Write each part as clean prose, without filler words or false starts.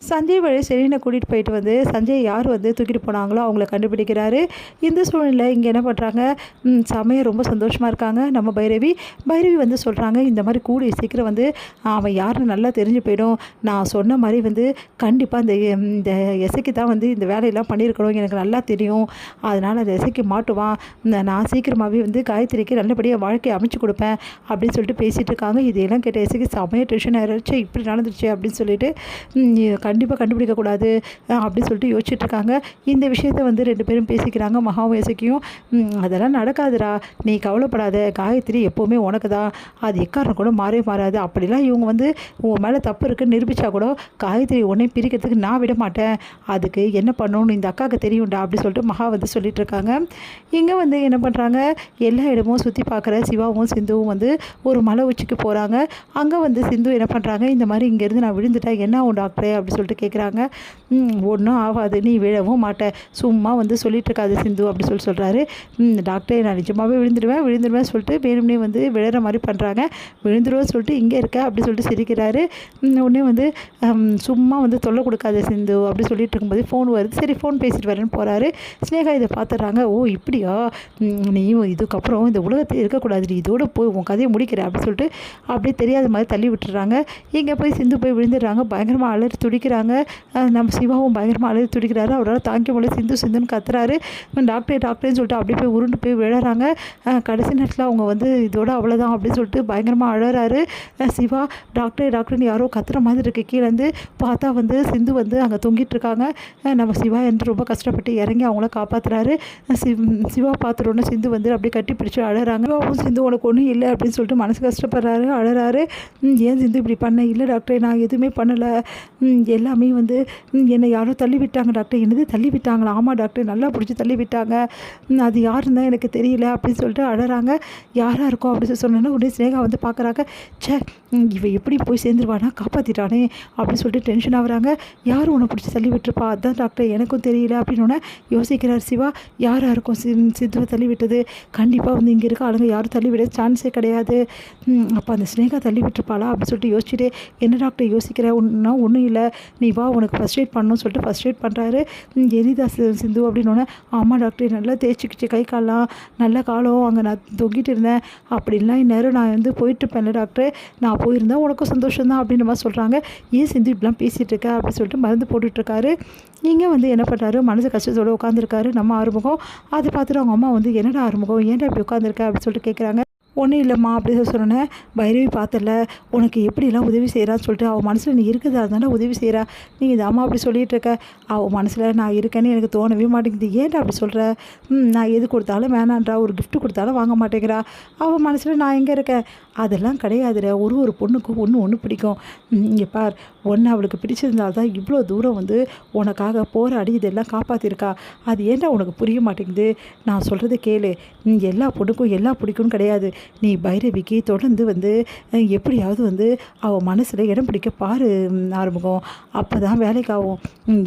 சஞ்சய் வழி செலினை கூட்டிகிட்டு போயிட்டு வந்து சஞ்சய் யார் வந்து தூக்கிட்டு போனாங்களோ அவங்கள கண்டுபிடிக்கிறாரு. இந்த சூழ்நிலை இங்கே என்ன பண்ணுறாங்க, செமையாக ரொம்ப சந்தோஷமாக இருக்காங்க நம்ம பைரவி. பைரவி வந்து சொல்கிறாங்க, இந்த மாதிரி கூடிய சீக்கிரம் வந்து அவன் யாருன்னு நல்லா தெரிஞ்சு போயிடும். நான் சொன்ன மாதிரி வந்து கண்டிப்பாக இந்த எசைக்கு தான் வந்து இந்த வேலையெல்லாம் பண்ணியிருக்கணும், எனக்கு நல்லா தெரியும். அதனால் அந்த எசைக்கு மாட்டுவான். நான் சீக்கிரமாகவே வந்து காயத்ரிக்கு நல்லபடியாக வாழ்க்கையை அமைச்சு கொடுப்பேன் அப்படின்னு சொல்லிட்டு பேசிகிட்டு இருக்காங்க. இதையெல்லாம் கேட்ட எசைக்கு செமையாக டென்ஷன் ஆயிடுச்சு. இப்படி நடந்துருச்சு அப்படின்னு சொல்லிட்டு கண்டிப்பாக கண்டுபிடிக்கக்கூடாது அப்படின்னு சொல்லிட்டு யோசிச்சுட்ருக்காங்க. இந்த விஷயத்த வந்து 2 பேரும் பேசிக்கிறாங்க, மகாவும் இசைக்கும். அதெல்லாம் நடக்காதுடா, நீ கவலைப்படாத, காயத்ரி எப்போவுமே உனக்கு தான், அது எக்காரணம் கூட மாறவே மாறாது. அப்படிலாம் இவங்க வந்து உன் மேலே தப்பு இருக்குன்னு நிரூபித்தா கூட காயத்ரி உன்னை பிரிக்கிறதுக்கு நான் விட மாட்டேன். அதுக்கு என்ன பண்ணணும்னு இந்த அக்காவுக்கு தெரியும்டா அப்படி சொல்லிட்டு மகா வந்து சொல்லிட்டு இருக்காங்க. இங்கே வந்து என்ன பண்ணுறாங்க, எல்லா இடமும் சுற்றி பார்க்குற சிவாவும் சிந்துவும் வந்து ஒரு மலை உச்சிக்கு போகிறாங்க. அங்கே வந்து சிந்து என்ன பண்ணுறாங்க, இந்த மாதிரி இங்கேருந்து நான் விழுந்துட்டேன் என்ன ஆகும் டாக்டரே அப்படி சொல்லிட்டு கேட்குறாங்க. ஒன்றும் ஆகாது, நீ விழவும் மாட்டேன், சும்மா வந்து சொல்லிட்டு இருக்காது சிந்து அப்படி சொல்கிறாரு. டாக்டரே நான் நிஜமாகவே விழுந்துடுவேன் சொல்லிட்டு வேணும்னே வந்து விழுற மாதிரி பண்ணுறாங்க. விழுந்துருவேன்னு சொல்லிட்டு இங்கே இருக்க அப்படி சொல்லிட்டு சிரிக்கிறாரு. உடனே வந்து சும்மா வந்து தொல்லை கொடுக்காத சிந்து அப்படி சொல்லிட்டு இருக்கும்போது ஃபோன் வருது. சரி ஃபோன் பேசிட்டு வரேன்னு போகிறாரு. ஸ்னேகா இதை பார்த்துட்றாங்க. ஓ இப்படியா, நீ இதுக்கப்புறம் இந்த உலகத்தில் இருக்கக்கூடாது, நீ இதோடு போய் உன் கதையை முடிக்கிற அப்படி சொல்லிட்டு அப்படியே தெரியாத மாதிரி தள்ளி விட்டுறாங்க. இங்கே போய் சிந்து போய் விழுந்துடுறாங்க. பயங்கரமாக அலறி துடிக்கிறாங்க. நம்ம சிவாவும் பயங்கரமாக அலறி துடிக்கிறாரு. அவரால் தாங்கிக்க முடியல, சிந்துன்னு கத்துறாரு. டாக்டர்னு சொல்லிட்டு அப்படியே போய் உருண்டு போய் விழுறாங்க. கடைசி நேரத்தில் அவங்க வந்து இதோட அவ்வளோதான் அப்படின்னு சொல்லிட்டு பயங்கரமாக அழறாரு. சிவா டாக்டர்னு யாரோ கத்துற மாதிரி இருக்குது. கீழேருந்து பார்த்தா வந்து சிந்து வந்து அங்கே தொங்கிட்டு இருக்காங்க. நம்ம சிவா என்று ரொம்ப கஷ்டப்பட்டு இறங்கி அவங்கள காப்பாற்றுறாரு. சிவா பார்த்துட்டோன்னே சிந்து வந்து அப்படியே கட்டி பிடிச்சி அழறாங்க. சிவாவும் சிந்து உனக்கு ஒன்றும் இல்லை அப்படின்னு சொல்லிட்டு மனசு கஷ்டப்படுறாரு, அழறாரு. ஏன் சிந்து இப்படி பண்ண? இல்லை டாக்டர், நான் எதுவுமே பண்ணலை, எல்லாமே வந்து என்னை யாரோ தள்ளி விட்டாங்க டாக்டர். என்னது தள்ளி விட்டாங்களா? ஆமாம் டாக்டர், நல்லா பிடிச்சி தள்ளி விட்டாங்க, அது யாருன்னு தான் எனக்கு தெரியல அப்படின்னு சொல்லிட்டு அழறாங்க. யாராக இருக்கும் அப்படின்னு சொன்னோன்னா உடனே ஸ்னேகா வந்து பார்க்குறாங்க. சே, இவ எப்படி போய் சேர்ந்துருவானா, காப்பாற்றிட்டானே அப்படின்னு சொல்லிட்டு டென்ஷன் ஆகுறாங்க. யார் உன்னை பிடிச்சி தள்ளி விட்டுருப்பா? அதுதான் டாக்டர் எனக்கும் தெரியல அப்படின்னு யோசிக்கிறார் சிவா. யாராக இருக்கும் சித்துவை தள்ளி விட்டது? கண்டிப்பாக வந்து இங்கே இருக்க ஆளுங்க யாரும் தள்ளி விட சான்ஸே கிடையாது. அப்போ அந்த ஸ்னேகா தள்ளி விட்டுருப்பாளா அப்படின்னு சொல்லிட்டு யோசிச்சுட்டு, என்ன டாக்டர் யோசிக்கிற? ஒன்றும் இல்லை, நீ வா உனக்கு ஃபஸ்ட் எய்ட் பண்ணணும்னு சொல்லிட்டு ஃபஸ்ட் எய்ட் பண்ணுறாரு. எரிதா சிந்து அப்படின்னோடனே, ஆமாம் டாக்டர், நல்லா தேய்ச்சிக்கிச்சு கை காலெலாம், நல்ல காலம் அங்கே நான் தொங்கிட்டு இருந்தேன், அப்படின்லாம் இந்நேரம் நான் வந்து போயிட்டுருப்பேன்ல டாக்டர், நான் போயிருந்தேன் உனக்கும் சந்தோஷம் தான் அப்படின்ற மாதிரி சொல்கிறாங்க. ஏன் சிந்து இப்படிலாம் பேசிகிட்டு இருக்க அப்படின்னு சொல்லிட்டு மருந்து போட்டுட்ருக்காரு. இங்கே வந்து என்ன பண்ணுறாரு, மனசு கஷ்டத்தோடு உட்காந்துருக்காரு நம்ம ஆறுமுகம். அதை பார்த்துட்டு அவங்க அம்மா வந்து, என்னடா ஆறுமுகம், ஏன்டா இப்படி உட்காந்துருக்க அப்படின்னு சொல்லிட்டு கேட்குறாங்க. ஒன்றும் இல்லைம்மா அப்படின்னு சொன்னேன். பைரவி பார்த்தல உனக்கு எப்படிலாம் உதவி செய்கிறான்னு சொல்லிட்டு அவள் மனசில் நீ இருக்குதா இருந்தாலும் உதவி செய்கிறா, நீ இதாம்மா அப்படி சொல்லிகிட்டு இருக்க, அவள் மனசில் நான் இருக்கேன்னு எனக்கு தோணவே மாட்டேங்குது, ஏன்டா அப்படி சொல்கிற? நான் எது கொடுத்தாலும் வேணான்றா, ஒரு கிஃப்ட் கொடுத்தாலும் வாங்க மாட்டேங்கிறா, அவள் மனசில் நான் எங்கே இருக்கேன்? அதெல்லாம் கிடையாதுற, ஒரு பொண்ணுக்கும் ஒன்று பிடிக்கும். இங்கே பார், ஒன்று அவளுக்கு பிடிச்சிருந்தால்தான் இவ்வளோ தூரம் வந்து உனக்காக போராடி இதெல்லாம் காப்பாற்றிருக்கா, அது ஏன்டா உனக்கு புரிய மாட்டேங்குது? நான் சொல்கிறத கேளு, எல்லா பொண்ணுக்கும் எல்லாம் பிடிக்கும்னு கிடையாது. நீ பைரவிக்கு தொடர்ந்து வந்து எப்படியாவது வந்து அவள் மனசில் இடம் பிடிக்க பாரு ஆறுமுகம், அப்போ தான் வேலைக்காகும்.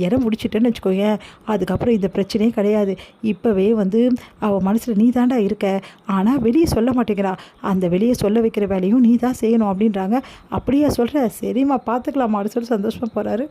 இடம் பிடிச்சிட்டேன்னு வச்சுக்கோங்க, அதுக்கப்புறம் இந்த பிரச்சனையே கிடையாது. இப்போவே வந்து அவள் மனசில் நீ தாண்டா இருக்க, ஆனால் வெளியே சொல்ல மாட்டேங்கிறா, அந்த வெளியே சொல்ல வைக்கிற வேலையும் நீ தான் செய்யணும் அப்படின்றாங்க. அப்படியே சொல்கிற, சரிம்மா பார்த்துக்கலாமா அப்படின்னு சொல்லி சந்தோஷமாக போகிறாரு.